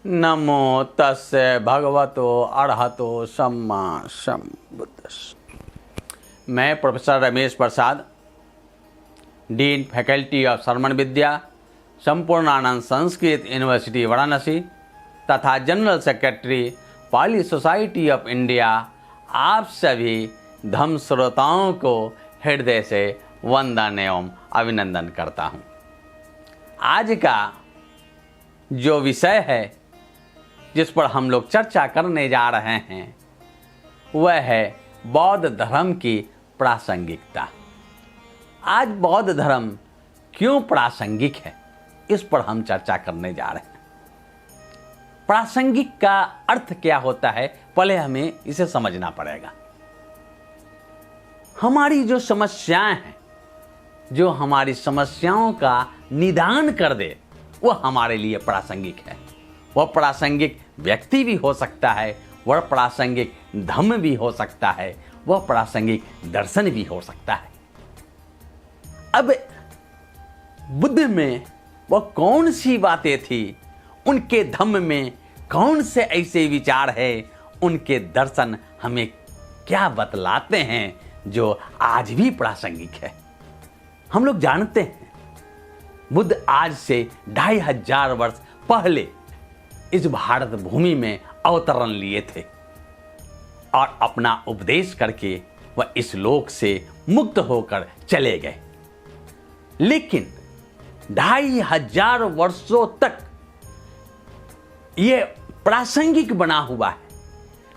नमो तस्य भगवतो अरहतो सम्मा सम्बुद्धस्स। मैं professor Ramesh Prasad, dean faculty of Shraman Vidya, Sampurnanand Sanskrit university Varanasi तथा general secretary Pali society of India, आप सभी धम्म श्रोताओं को हृदय से वंदन एवं अभिनंदन करता हूँ। आज का जो विषय है जिस पर हम लोग चर्चा करने जा रहे हैं वह है बौद्ध धर्म की प्रासंगिकता। आज बौद्ध धर्म क्यों प्रासंगिक है, इस पर हम चर्चा करने जा रहे हैं। प्रासंगिक का अर्थ क्या होता है, पहले हमें इसे समझना पड़ेगा। हमारी जो समस्याएं हैं, जो हमारी समस्याओं का निदान कर दे, वह हमारे लिए प्रासंगिक है। वह प्रासंगिक व्यक्ति भी हो सकता है, वह प्रासंगिक धर्म भी हो सकता है, वह प्रासंगिक दर्शन भी हो सकता है। अब बुद्ध में वह कौन सी बातें थी, उनके धम्म में कौन से ऐसे विचार है, उनके दर्शन हमें क्या बतलाते हैं जो आज भी प्रासंगिक है। हम लोग जानते हैं बुद्ध आज से 2500 वर्ष पहले इस भारत भूमि में अवतरण लिए थे और अपना उपदेश करके वह इस लोक से मुक्त होकर चले गए। लेकिन 2500 वर्षों तक यह प्रासंगिक बना हुआ है।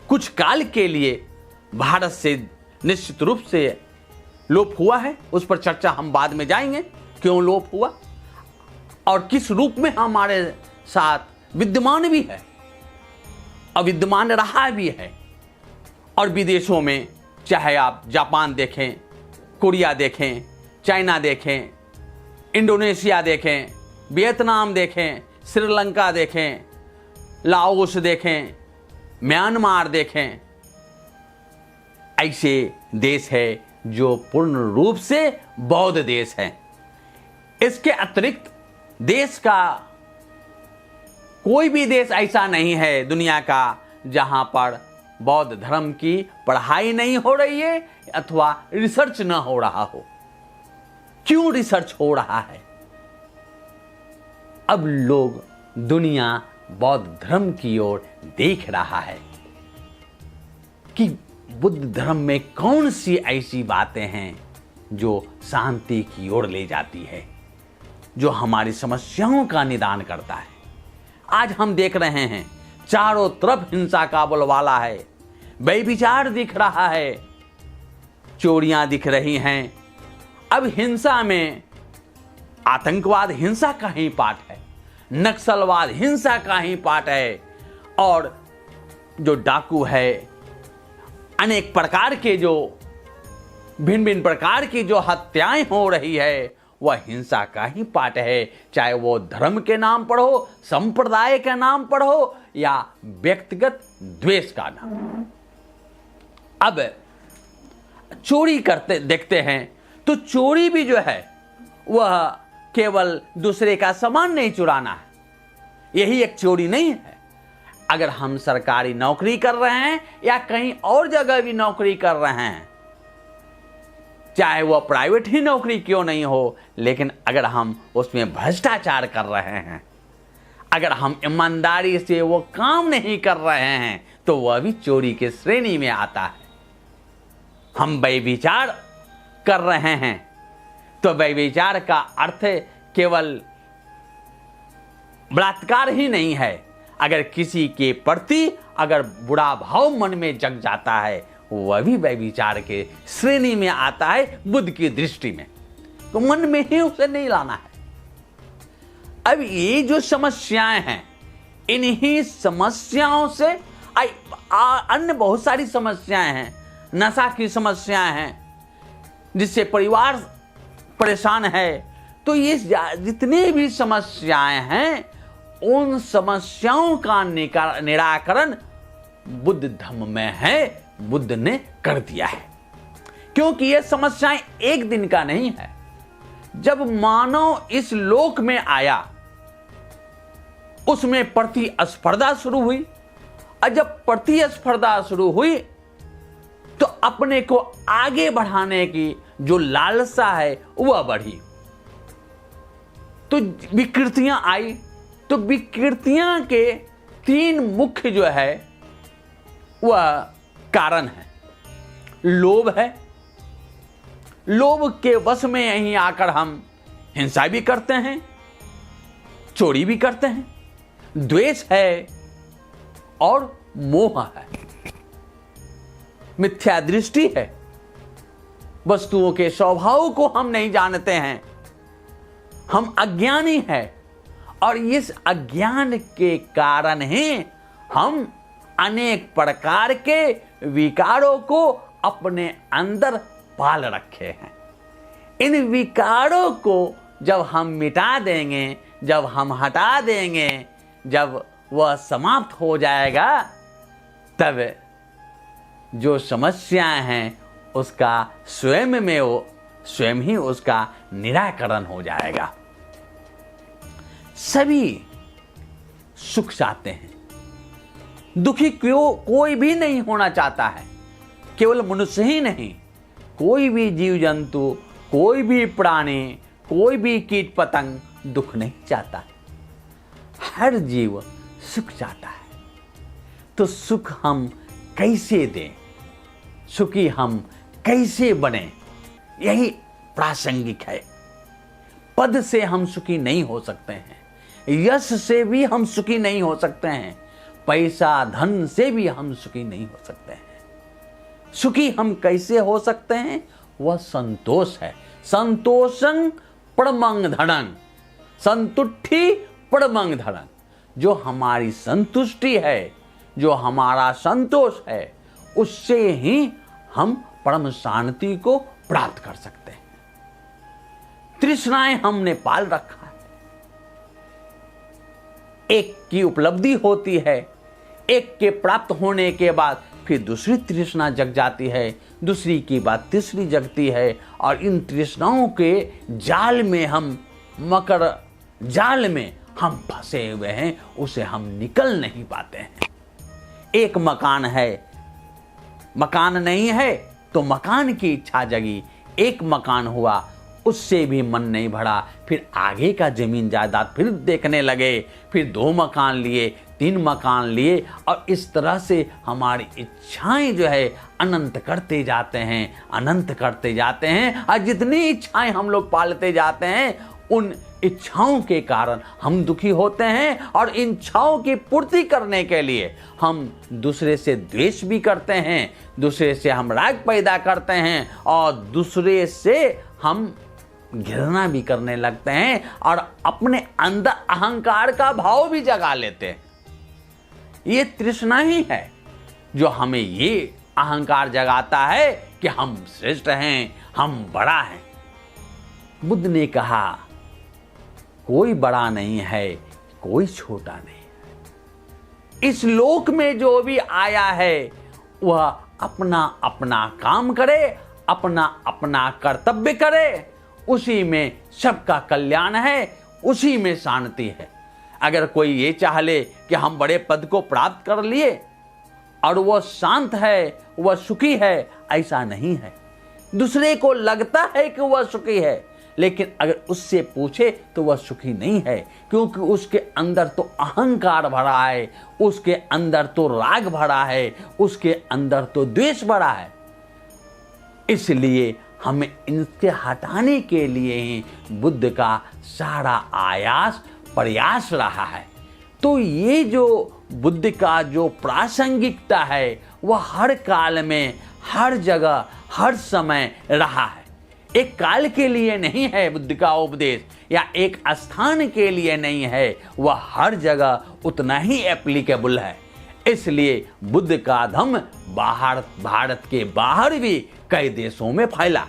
कुछ काल के लिए भारत से निश्चित रूप से लोप हुआ है, उस पर चर्चा हम बाद में जाएंगे, क्यों लोप हुआ और किस रूप में हमारे साथ विद्यमान भी है, अविद्यमान रहा भी है। और विदेशों में चाहे आप जापान देखें, कोरिया देखें, चाइना देखें, इंडोनेशिया देखें, वियतनाम देखें, श्रीलंका देखें, लाओस देखें, म्यांमार देखें, ऐसे देश है जो पूर्ण रूप से बौद्ध देश हैं। इसके अतिरिक्त देश का कोई भी देश ऐसा नहीं है दुनिया का जहां पर बौद्ध धर्म की पढ़ाई नहीं हो रही है अथवा रिसर्च न हो रहा हो। क्यों रिसर्च हो रहा है? अब लोग, दुनिया बौद्ध धर्म की ओर देख रहा है कि बुद्ध धर्म में कौन सी ऐसी बातें हैं जो शांति की ओर ले जाती है, जो हमारी समस्याओं का निदान करता है। आज हम देख रहे हैं चारों तरफ हिंसा का बोलबाला है, व्यभिचार दिख रहा है, चोरियां दिख रही हैं। अब हिंसा में आतंकवाद हिंसा का ही पार्ट है, नक्सलवाद हिंसा का ही पार्ट है, और जो डाकू है, अनेक प्रकार के जो भिन्न भिन्न प्रकार की जो हत्याएं हो रही है, वह हिंसा का ही पार्ट है। चाहे वो धर्म के नाम पर हो, संप्रदाय के नाम पर हो, या व्यक्तिगत द्वेष का नाम। अब चोरी करते देखते हैं तो चोरी भी जो है वह केवल दूसरे का सामान नहीं चुराना है, यही एक चोरी नहीं है। अगर हम सरकारी नौकरी कर रहे हैं या कहीं और जगह भी नौकरी कर रहे हैं, चाहे वह प्राइवेट ही नौकरी क्यों नहीं हो, लेकिन अगर हम उसमें भ्रष्टाचार कर रहे हैं, अगर हम ईमानदारी से वो काम नहीं कर रहे हैं, तो वह भी चोरी के श्रेणी में आता है। हम व्यभिचार कर रहे हैं तो व्यभिचार का अर्थ केवल बलात्कार ही नहीं है। अगर किसी के प्रति अगर बुरा भाव मन में जग जाता है, वह भी व्यभिचार के श्रेणी में आता है बुद्ध की दृष्टि में। तो मन में ही उसे नहीं लाना है। अब ये जो समस्याएं हैं, इन्हीं समस्याओं से अन्य बहुत सारी समस्याएं हैं। नशा की समस्याएं हैं जिससे परिवार परेशान है। तो ये जितनी भी समस्याएं हैं, उन समस्याओं का निराकरण बुद्ध धर्म में है, बुद्ध ने कर दिया है। क्योंकि ये समस्याएं एक दिन का नहीं है। जब मानव इस लोक में आया उसमें प्रतिस्पर्धा शुरू हुई, और जब प्रतिस्पर्धा शुरू हुई तो अपने को आगे बढ़ाने की जो लालसा है वह बढ़ी, तो विकृतियां आई। तो विकृतियां के 3 मुख्य जो है वह कारण है। लोभ है, लोभ के वश में यहीं आकर हम हिंसा भी करते हैं, चोरी भी करते हैं। द्वेष है और मोह है, मिथ्या दृष्टि है, वस्तुओं के स्वभाव को हम नहीं जानते हैं, हम अज्ञानी हैं, और इस अज्ञान के कारण ही हम अनेक प्रकार के विकारों को अपने अंदर पाल रखे हैं। इन विकारों को जब हम मिटा देंगे, जब हम हटा देंगे, जब वह समाप्त हो जाएगा, तब जो समस्याएं हैं उसका स्वयं ही उसका निराकरण हो जाएगा। सभी सुख चाहते हैं, दुखी कोई भी नहीं होना चाहता है। केवल मनुष्य ही नहीं, कोई भी जीव जंतु, कोई भी प्राणी, कोई भी कीट पतंग दुख नहीं चाहता। हर जीव सुख चाहता है। तो सुख हम कैसे दें, सुखी हम कैसे बने, यही प्रासंगिक है। पद से हम सुखी नहीं हो सकते हैं, यश से भी हम सुखी नहीं हो सकते हैं, पैसा धन से भी हम सुखी नहीं हो सकते हैं। सुखी हम कैसे हो सकते हैं? वह संतोष है। संतोषं परमं धनं, संतुष्टि परमं धनं। जो हमारी संतुष्टि है, जो हमारा संतोष है, उससे ही हम परम शांति को प्राप्त कर सकते हैं। तृष्णाएं हमने पाल रखा है, एक की उपलब्धि होती है, एक के प्राप्त होने के बाद फिर दूसरी तृष्णा जग जाती है, दूसरी की बात तीसरी जगती है, और इन तृष्णाओं के जाल में हम जाल में हम फंसे हुए हैं, उसे हम निकल नहीं पाते हैं। एक मकान है, मकान नहीं है तो मकान की इच्छा जगी, एक मकान हुआ उससे भी मन नहीं भरा, फिर आगे का जमीन जायदाद फिर देखने लगे, फिर 2 मकान लिए, 3 मकान लिए, और इस तरह से हमारी इच्छाएं जो है अनंत करते जाते हैं, अनंत करते जाते हैं। और जितनी इच्छाएं हम लोग पालते जाते हैं, उन इच्छाओं के कारण हम दुखी होते हैं, और इन इच्छाओं की पूर्ति करने के लिए हम दूसरे से द्वेष भी करते हैं, दूसरे से हम राग पैदा करते हैं, और दूसरे से हम घृणा भी करने लगते हैं, और अपने अंदर अहंकार का भाव भी जगा लेते हैं। ये तृष्णा ही है जो हमें ये अहंकार जगाता है कि हम श्रेष्ठ हैं, हम बड़ा हैं। बुद्ध ने कहा, कोई बड़ा नहीं है, कोई छोटा नहीं है। इस लोक में जो भी आया है वह अपना अपना काम करे, अपना अपना कर्तव्य करे, उसी में सबका कल्याण है, उसी में शांति है। अगर कोई ये चाह ले कि हम बड़े पद को प्राप्त कर लिए और वह शांत है, वह सुखी है, ऐसा नहीं है। दूसरे को लगता है कि वह सुखी है, लेकिन अगर उससे पूछे तो वह सुखी नहीं है, क्योंकि उसके अंदर तो अहंकार भरा है, उसके अंदर तो राग भरा है, उसके अंदर तो द्वेष भरा है। इसलिए हमें इनके हटाने के लिए ही बुद्ध का सारा प्रयास रहा है। तो ये जो बुद्ध का जो प्रासंगिकता है वह हर काल में, हर जगह, हर समय रहा है। एक काल के लिए नहीं है बुद्ध का उपदेश, या एक स्थान के लिए नहीं है, वह हर जगह उतना ही एप्लीकेबल है। इसलिए बुद्ध का धम्म भारत के बाहर भी कई देशों में फैला।